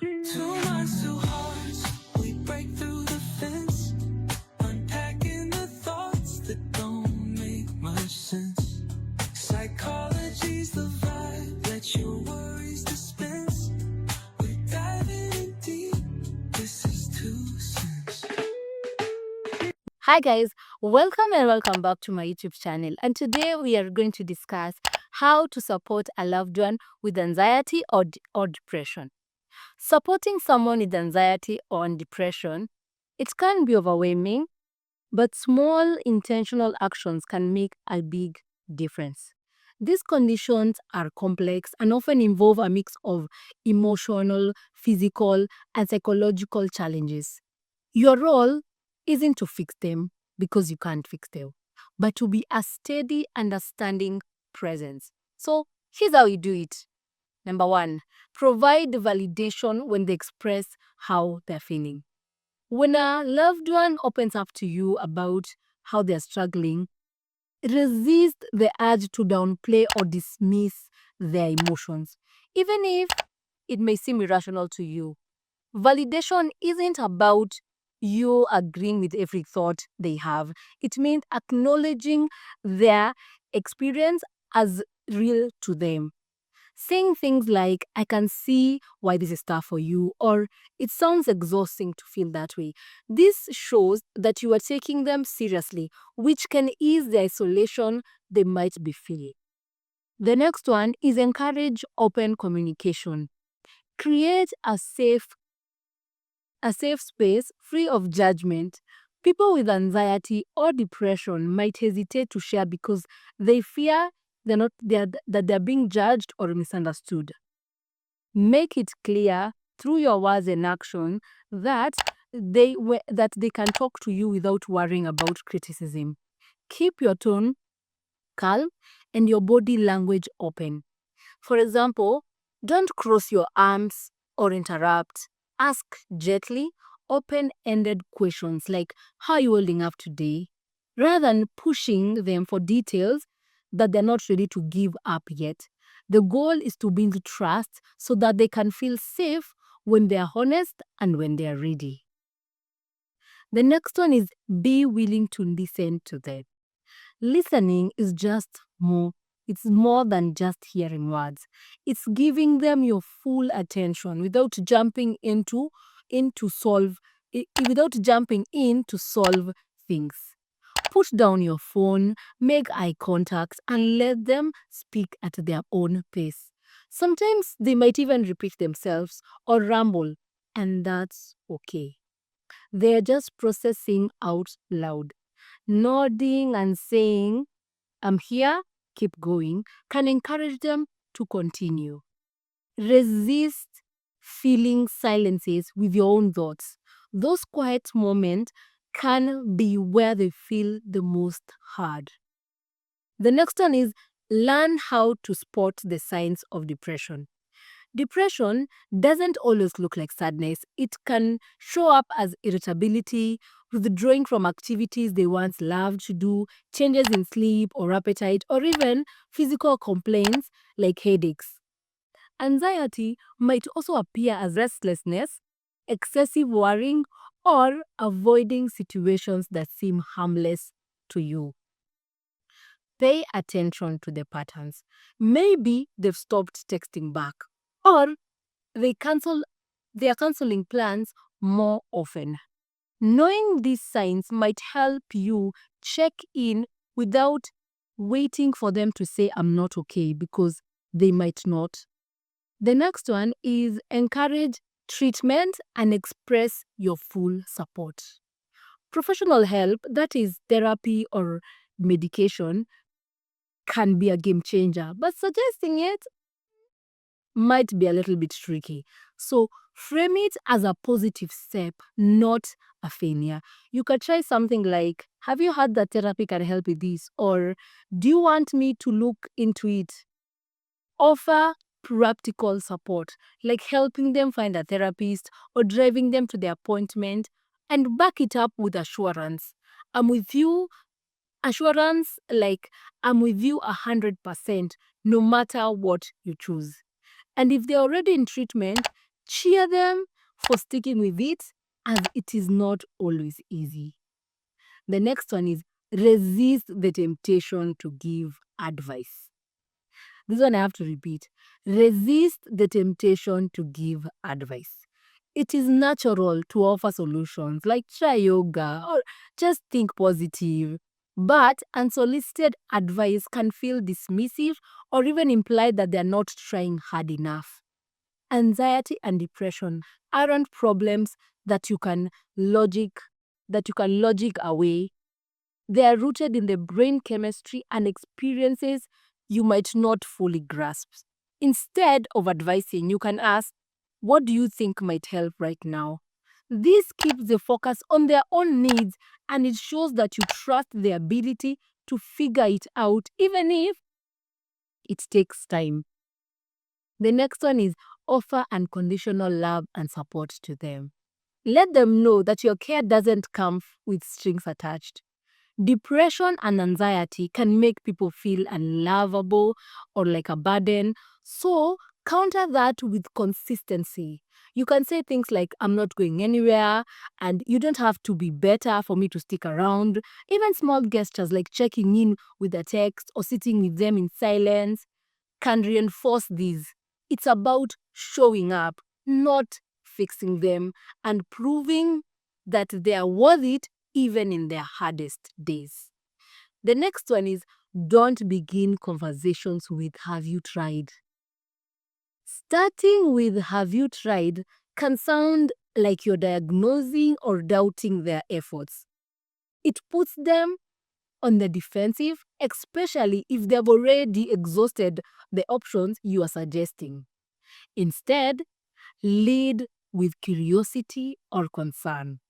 Two minds, two hearts, we break through the fence, unpacking the thoughts that don't make much sense. Psychology's the vibe, let your worries dispense. We're diving in deep, this is Two Cents. Hi guys, welcome and welcome back to my YouTube channel. And today we are going to discuss how to support a loved one with anxiety or depression. Supporting someone with anxiety or depression, it can be overwhelming, but small intentional actions can make a big difference. These conditions are complex and often involve a mix of emotional, physical, and psychological challenges. Your role isn't to fix them because you can't fix them, but to be a steady, understanding presence. So here's how you do it. Number one, provide validation when they express how they're feeling. When a loved one opens up to you about how they're struggling, resist the urge to downplay or dismiss their emotions, even if it may seem irrational to you. Validation isn't about you agreeing with every thought they have. It means acknowledging their experience as real to them. Saying things like, I can see why this is tough for you, or it sounds exhausting to feel that way. This shows that you are taking them seriously, which can ease the isolation they might be feeling. The next one is encourage open communication. Create a safe space free of judgment. People with anxiety or depression might hesitate to share because they fear that they're being judged or misunderstood. Make it clear through your words and action that they can talk to you without worrying about criticism. Keep your tone calm and your body language open. For example, don't cross your arms or interrupt. Ask gently, open ended questions like, how are you holding up today? Rather than pushing them for details that they're not ready to give up yet. The goal is to build trust so that they can feel safe when they're honest and when they're ready. The next one is be willing to listen to them. Listening is just more. It's more than just hearing words. It's giving them your full attention without jumping into solve without jumping in to solve things. Put down your phone, make eye contact, and let them speak at their own pace. Sometimes they might even repeat themselves or ramble, and that's okay. They're just processing out loud. Nodding and saying, I'm here, keep going, can encourage them to continue. Resist feeling silences with your own thoughts. Those quiet moments can be where they feel the most hard. The next one is learn how to spot the signs of depression. Depression doesn't always look like sadness. It can show up as irritability, withdrawing from activities they once loved to do, changes in sleep or appetite, or even physical complaints like headaches. Anxiety might also appear as restlessness, excessive worrying, or avoiding situations that seem harmless to you. Pay attention to the patterns. Maybe they've stopped texting back, or they cancel they are canceling plans more often. Knowing these signs might help you check in without waiting for them to say I'm not okay, because they might not. The next one is encourage treatment and express your full support. Professional help, that is therapy or medication, can be a game changer, but suggesting it might be a little bit tricky. So frame it as a positive step, not a failure. You could try something like, have you heard that therapy can help with this? Or do you want me to look into it? Offer practical support, like helping them find a therapist or driving them to the appointment, and back it up with assurance. I'm with you. Assurance like, I'm with you 100%, no matter what you choose. And if they're already in treatment, cheer them for sticking with it, as it is not always easy. The next one is resist the temptation to give advice. This one I have to repeat. Resist the temptation to give advice. It is natural to offer solutions like try yoga or just think positive. But unsolicited advice can feel dismissive or even imply that they are not trying hard enough. Anxiety and depression aren't problems that you can logic away. They are rooted in the brain chemistry and experiences you might not fully grasp. Instead of advising, you can ask, what do you think might help right now? This keeps the focus on their own needs, and it shows that you trust their ability to figure it out, even if it takes time. The next one is offer unconditional love and support to them. Let them know that your care doesn't come with strings attached. Depression and anxiety can make people feel unlovable or like a burden. So, counter that with consistency. You can say things like, I'm not going anywhere, and you don't have to be better for me to stick around. Even small gestures like checking in with a text or sitting with them in silence can reinforce these. It's about showing up, not fixing them, and proving that they are worth it even in their hardest days. The next one is don't begin conversations with have you tried. Starting with have you tried can sound like you're diagnosing or doubting their efforts. It puts them on the defensive, especially if they've already exhausted the options you are suggesting. Instead, lead with curiosity or concern.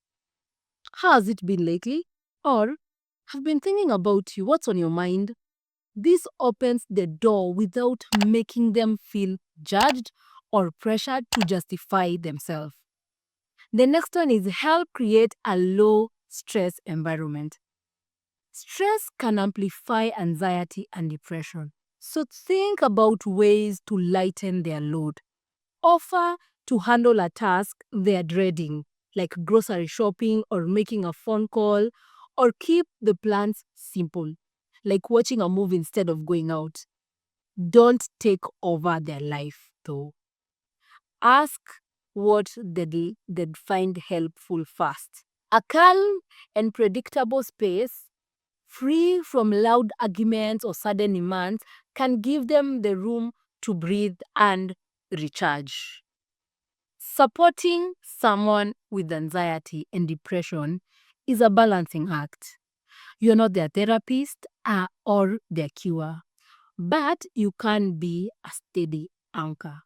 How has it been lately? Or have been thinking about you. What's on your mind? This opens the door without making them feel judged or pressured to justify themselves. The next one is help create a low stress environment. Stress can amplify anxiety and depression. So think about ways to lighten their load. Offer to handle a task they are dreading, like grocery shopping or making a phone call, or keep the plans simple, like watching a movie instead of going out. Don't take over their life, though. Ask what they'd find helpful first. A calm and predictable space, free from loud arguments or sudden demands, can give them the room to breathe and recharge. Supporting someone with anxiety and depression is a balancing act. You're not their therapist or their cure, but you can be a steady anchor.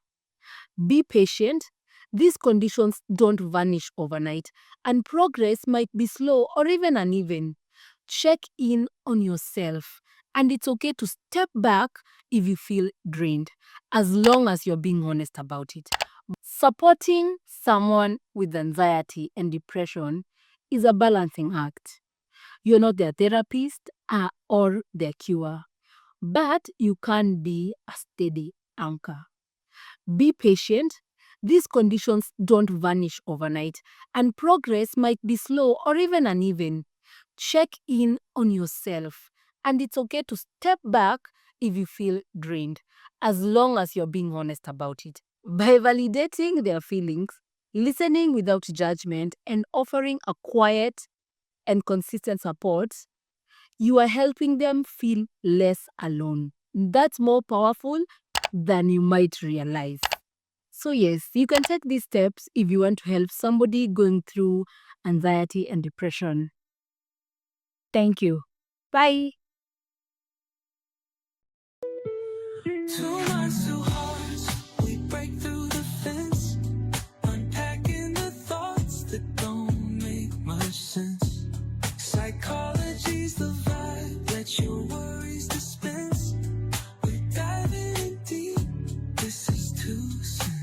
Be patient. These conditions don't vanish overnight, and progress might be slow or even uneven. Check in on yourself, and it's okay to step back if you feel drained, as long as you're being honest about it. Supporting someone with anxiety and depression is a balancing act. You're not their therapist or their cure, but you can be a steady anchor. Be patient. These conditions don't vanish overnight, and progress might be slow or even uneven. Check in on yourself, and it's okay to step back if you feel drained, as long as you're being honest about it. By validating their feelings, listening without judgment, and offering a quiet and consistent support, you are helping them feel less alone. That's more powerful than you might realize. So yes, you can take these steps if you want to help somebody going through anxiety and depression. Thank you. Bye. 2 minds, 2 hearts, we break through the fence, unpacking the thoughts that don't make much sense. Psychology's the vibe, let your worries dispense. We're diving in deep, this is 2 cents.